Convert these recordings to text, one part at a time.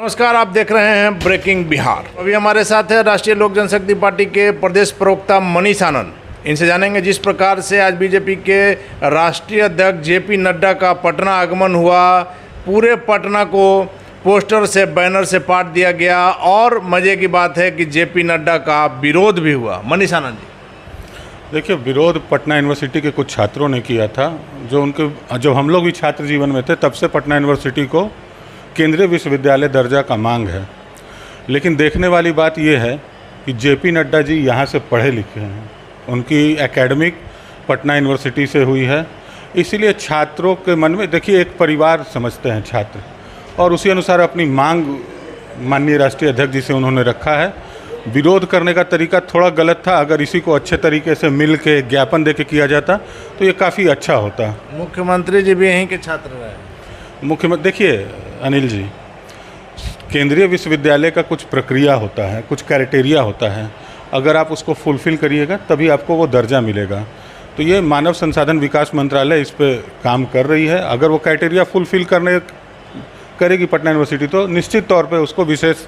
नमस्कार, आप देख रहे हैं ब्रेकिंग बिहार। अभी हमारे साथ है राष्ट्रीय लोक जनशक्ति पार्टी के प्रदेश प्रवक्ता मनीष आनंद। इनसे जानेंगे जिस प्रकार से आज बीजेपी के राष्ट्रीय अध्यक्ष जेपी नड्डा का पटना आगमन हुआ, पूरे पटना को पोस्टर से बैनर से पाट दिया गया और मज़े की बात है कि जेपी नड्डा का विरोध भी हुआ। मनीष आनंद जी, देखिए, विरोध पटना यूनिवर्सिटी के कुछ छात्रों ने किया था। जब हम लोग भी छात्र जीवन में थे तब से पटना यूनिवर्सिटी को केंद्रीय विश्वविद्यालय दर्जा का मांग है। लेकिन देखने वाली बात यह है कि जेपी नड्डा जी यहाँ से पढ़े लिखे हैं, उनकी एकेडमिक पटना यूनिवर्सिटी से हुई है। इसीलिए छात्रों के मन में, देखिए, एक परिवार समझते हैं छात्र, और उसी अनुसार अपनी मांग माननीय राष्ट्रीय अध्यक्ष जी से उन्होंने रखा है। विरोध करने का तरीका थोड़ा गलत था। अगर इसी को अच्छे तरीके से मिल के ज्ञापन दे के किया जाता तो ये काफ़ी अच्छा होता। मुख्यमंत्री जी भी यहीं के छात्र रहे। मुख्यमंत्री, देखिए अनिल जी, केंद्रीय विश्वविद्यालय का कुछ प्रक्रिया होता है, कुछ क्राइटेरिया होता है। अगर आप उसको फुलफ़िल करिएगा तभी आपको वो दर्जा मिलेगा। तो ये मानव संसाधन विकास मंत्रालय इस पर काम कर रही है। अगर वो क्राइटेरिया फुलफ़िल करेगी पटना यूनिवर्सिटी तो निश्चित तौर पे उसको विशेष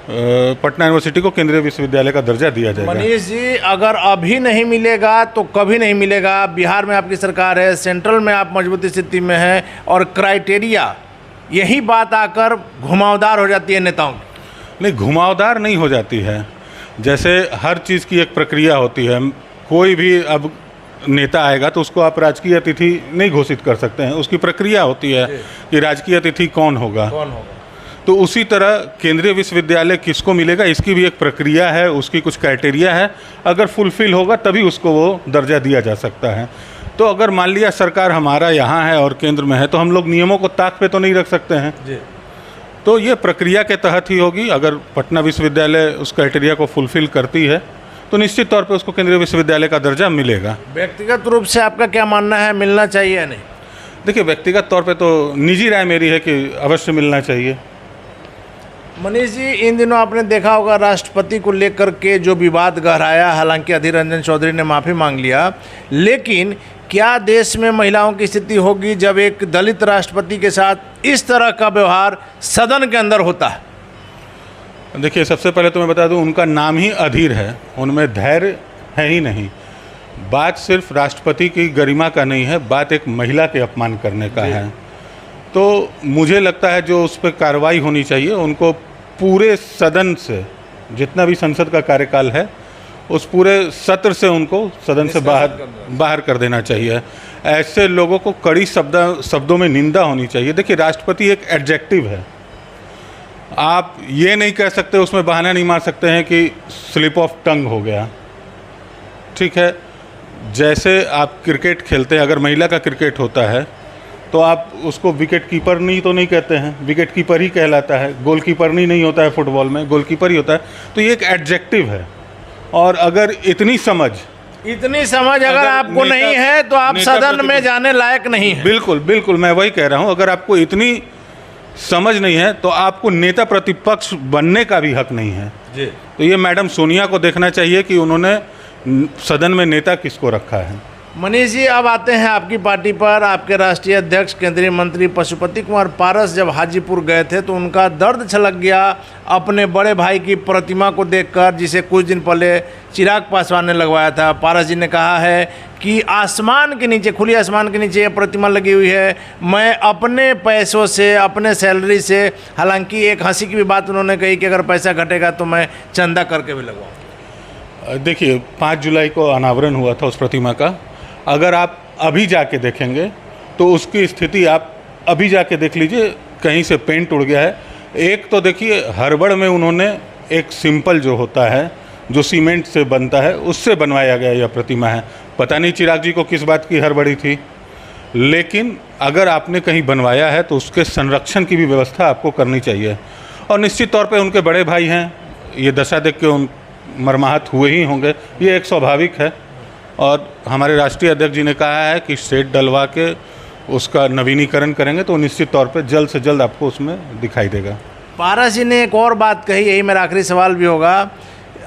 पटना यूनिवर्सिटी को केंद्रीय विश्वविद्यालय का दर्जा दिया जाएगा। मनीष जी, अगर अभी नहीं मिलेगा तो कभी नहीं मिलेगा। बिहार में आपकी सरकार है, सेंट्रल में आप मजबूत स्थिति में हैं, और क्राइटेरिया, यही बात आकर घुमावदार हो जाती है नेताओं की। नहीं, घुमावदार नहीं हो जाती है। जैसे हर चीज़ की एक प्रक्रिया होती है। कोई भी अब नेता आएगा तो उसको आप राजकीय अतिथि नहीं घोषित कर सकते हैं। उसकी प्रक्रिया होती है कि राजकीय अतिथि कौन होगा। तो उसी तरह केंद्रीय विश्वविद्यालय किसको मिलेगा, इसकी भी एक प्रक्रिया है, उसकी कुछ क्राइटेरिया है। अगर फुलफ़िल होगा तभी उसको वो दर्जा दिया जा सकता है। तो अगर मान लिया सरकार हमारा यहाँ है और केंद्र में है तो हम लोग नियमों को ताक पे तो नहीं रख सकते हैं जी। तो ये प्रक्रिया के तहत ही होगी। अगर पटना विश्वविद्यालय उस क्राइटेरिया को फुलफ़िल करती है तो निश्चित तौर पे उसको केंद्रीय विश्वविद्यालय का दर्जा मिलेगा। व्यक्तिगत रूप से आपका क्या मानना है, मिलना चाहिए या नहीं? देखिए, व्यक्तिगत तौर पे तो निजी राय मेरी है कि अवश्य मिलना चाहिए। मनीष जी, इन दिनों आपने देखा होगा राष्ट्रपति को लेकर के जो विवाद गहराया। हालांकि अधीर रंजन चौधरी ने माफ़ी मांग लिया, लेकिन क्या देश में महिलाओं की स्थिति होगी जब एक दलित राष्ट्रपति के साथ इस तरह का व्यवहार सदन के अंदर होता है? देखिए, सबसे पहले तो मैं बता दूं, उनका नाम ही अधीर है, उनमें धैर्य है ही नहीं। बात सिर्फ राष्ट्रपति की गरिमा का नहीं है, बात एक महिला के अपमान करने का है। तो मुझे लगता है जो उस पर कार्रवाई होनी चाहिए, उनको पूरे सदन से, जितना भी संसद का कार्यकाल है उस पूरे सत्र से उनको सदन से बाहर कर देना चाहिए। ऐसे लोगों को कड़ी शब्दों में निंदा होनी चाहिए। देखिए, राष्ट्रपति एक एडजेक्टिव है। आप ये नहीं कह सकते, उसमें बहाना नहीं मार सकते हैं कि स्लिप ऑफ टंग हो गया। ठीक है, जैसे आप क्रिकेट खेलते हैं, अगर महिला का क्रिकेट होता है तो आप उसको विकेट कीपर नहीं कहते हैं, विकेट कीपर ही कहलाता है। गोल कीपर नहीं होता है फुटबॉल में, गोल कीपर ही होता है। तो ये एक एडजेक्टिव है। और अगर इतनी समझ अगर आपको नहीं है तो आप सदन में जाने लायक नहीं है। बिल्कुल मैं वही कह रहा हूँ। अगर आपको इतनी समझ नहीं है तो आपको नेता प्रतिपक्ष बनने का भी हक नहीं है जी। तो ये मैडम सोनिया को देखना चाहिए कि उन्होंने सदन में नेता किसको रखा है। मनीष जी, अब आते हैं आपकी पार्टी पर। आपके राष्ट्रीय अध्यक्ष केंद्रीय मंत्री पशुपति कुमार पारस जब हाजीपुर गए थे तो उनका दर्द छलक गया अपने बड़े भाई की प्रतिमा को देखकर, जिसे कुछ दिन पहले चिराग पासवान ने लगवाया था। पारस जी ने कहा है कि आसमान के नीचे, खुली आसमान के नीचे ये प्रतिमा लगी हुई है, मैं अपने पैसों से, अपने सैलरी से, हालांकि एक हंसी की भी बात उन्होंने कही कि अगर पैसा घटेगा तो मैं चंदा करके भी लगवाऊँ। देखिए, 5 जुलाई को अनावरण हुआ था उस प्रतिमा का। अगर आप अभी जाके देखेंगे तो उसकी स्थिति आप अभी जाके देख लीजिए, कहीं से पेंट उड़ गया है। एक तो देखिए, हड़बड़ में उन्होंने एक सिंपल जो होता है, जो सीमेंट से बनता है, उससे बनवाया गया यह प्रतिमा है। पता नहीं चिराग जी को किस बात की हड़बड़ी थी, लेकिन अगर आपने कहीं बनवाया है तो उसके संरक्षण की भी व्यवस्था आपको करनी चाहिए। और निश्चित तौर पे उनके बड़े भाई हैं, ये दशा देख के उन मर्माहत हुए ही होंगे, ये एक स्वाभाविक है। और हमारे राष्ट्रीय अध्यक्ष जी ने कहा है कि शेड डलवा के उसका नवीनीकरण करेंगे तो निश्चित तौर पे जल्द से जल्द आपको उसमें दिखाई देगा। पारस जी ने एक और बात कही, यही मेरा आखिरी सवाल भी होगा।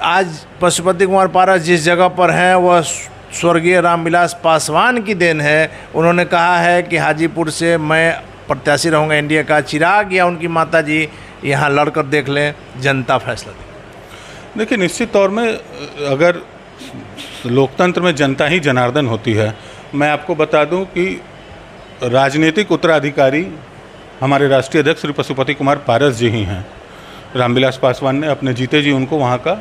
आज पशुपति कुमार पारस जिस जगह पर हैं वह स्वर्गीय रामविलास पासवान की देन है। उन्होंने कहा है कि हाजीपुर से मैं प्रत्याशी रहूँगा एनडीए का। चिराग या उनकी माताजी यहाँ लड़कर देख लें, जनता फैसला दे। देखिए, निश्चित तौर में अगर लोकतंत्र में जनता ही जनार्दन होती है, मैं आपको बता दूं कि राजनीतिक उत्तराधिकारी हमारे राष्ट्रीय अध्यक्ष श्री पशुपति कुमार पारस जी ही हैं। रामविलास पासवान ने अपने जीते जी उनको वहाँ का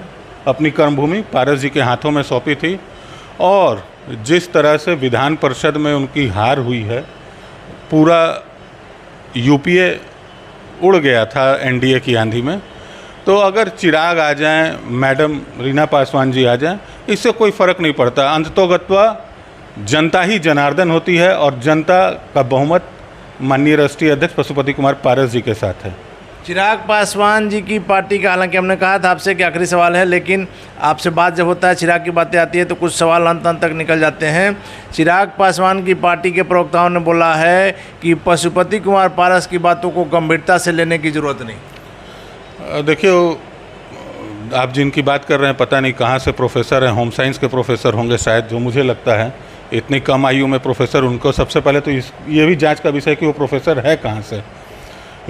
अपनी कर्मभूमि पारस जी के हाथों में सौंपी थी, और जिस तरह से विधान परिषद में उनकी हार हुई है, पूरा यूपीए उड़ गया था एनडीए की आंधी में। तो अगर चिराग आ जाएं, मैडम रीना पासवान जी आ जाएं, इससे कोई फ़र्क नहीं पड़ता। अंततोगत्वा जनता ही जनार्दन होती है, और जनता का बहुमत माननीय राष्ट्रीय अध्यक्ष पशुपति कुमार पारस जी के साथ है। चिराग पासवान जी की पार्टी का, हालांकि हमने कहा था आपसे कि आखिरी सवाल है, लेकिन आपसे बात जब होता है, चिराग की बातें आती है तो कुछ सवाल अंत तक निकल जाते हैं। चिराग पासवान की पार्टी के प्रवक्ताओं ने बोला है कि पशुपति कुमार पारस की बातों को गंभीरता से लेने की ज़रूरत नहीं। देखिए, आप जिनकी बात कर रहे हैं, पता नहीं कहाँ से प्रोफेसर हैं, होम साइंस के प्रोफेसर होंगे शायद, जो मुझे लगता है इतनी कम आयु में प्रोफेसर। उनको सबसे पहले तो ये भी जांच का विषय कि वो प्रोफेसर है कहाँ से।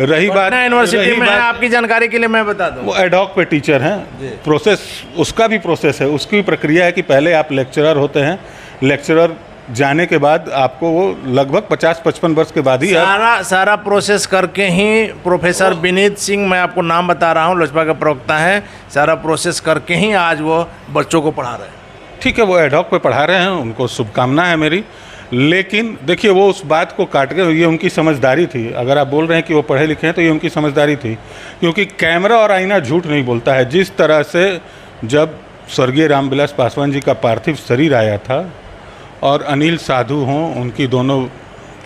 रही बात यूनिवर्सिटी में है, आपकी जानकारी के लिए मैं बता दूं, वो एडॉक पे टीचर हैं। प्रोसेस, उसका भी प्रोसेस है, उसकी प्रक्रिया है कि पहले आप लेक्चरर होते हैं, लेक्चरर जाने के बाद आपको वो लगभग 50-55 वर्ष के बाद ही सारा प्रोसेस करके ही प्रोफेसर विनीत सिंह, मैं आपको नाम बता रहा हूँ, लोजपा के प्रवक्ता हैं, सारा प्रोसेस करके ही आज वो बच्चों को पढ़ा रहे हैं। ठीक है, वो एडॉक पे पढ़ा रहे हैं, उनको शुभकामना है मेरी। लेकिन देखिए, वो उस बात को काट के, ये उनकी समझदारी थी। अगर आप बोल रहे हैं कि वो पढ़े लिखे हैं तो ये उनकी समझदारी थी, क्योंकि कैमरा और आईना झूठ नहीं बोलता है। जिस तरह से जब स्वर्गीय रामविलास पासवान जी का पार्थिव शरीर आया था, और अनिल साधु हों, उनकी दोनों,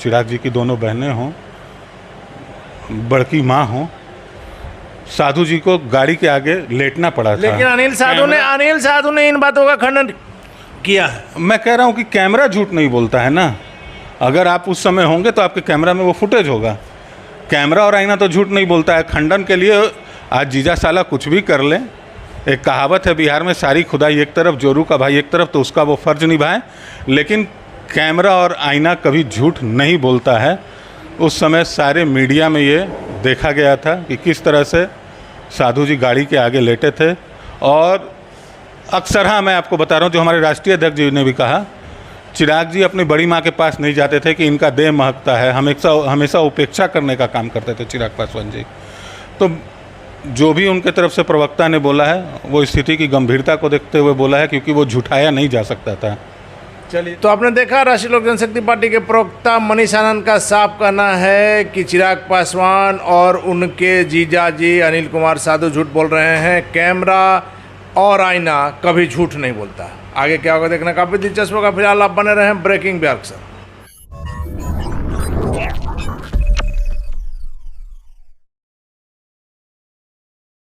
चिराग जी की दोनों बहनें हों, बड़की माँ हों, साधु जी को गाड़ी के आगे लेटना पड़ा था। लेकिन अनिल साधु ने इन बातों का खंडन किया है। मैं कह रहा हूँ कि कैमरा झूठ नहीं बोलता है ना। अगर आप उस समय होंगे तो आपके कैमरा में वो फुटेज होगा। कैमरा और आईना तो झूठ नहीं बोलता है। खंडन के लिए आज जीजा साला कुछ भी कर लें। एक कहावत है बिहार में, सारी खुदाई एक तरफ, जोरू का भाई एक तरफ, तो उसका वो फ़र्ज निभाएं। लेकिन कैमरा और आईना कभी झूठ नहीं बोलता है। उस समय सारे मीडिया में ये देखा गया था कि किस तरह से साधु जी गाड़ी के आगे लेटे थे। और अक्सर, हाँ, मैं आपको बता रहा हूँ, जो हमारे राष्ट्रीय अध्यक्ष जी ने भी कहा, चिराग जी अपनी बड़ी माँ के पास नहीं जाते थे कि इनका देह महकता है। हमेशा उपेक्षा करने का काम करते थे चिराग पासवान जी। तो जो भी उनके तरफ से प्रवक्ता ने बोला है, वो स्थिति की गंभीरता को देखते हुए बोला है, क्योंकि वो झुठाया नहीं जा सकता था। चलिए, तो आपने देखा, राष्ट्रीय लोक जनशक्ति पार्टी के प्रवक्ता मनीष आनंद का साफ कहना है कि चिराग पासवान और उनके जीजा जी अनिल कुमार साधु झूठ बोल रहे हैं। कैमरा और आईना कभी झूठ नहीं बोलता। आगे क्या होगा देखना काफ़ी दिलचस्प होगा। फिलहाल आप बने रहें ब्रेकिंग बिहार के साथ।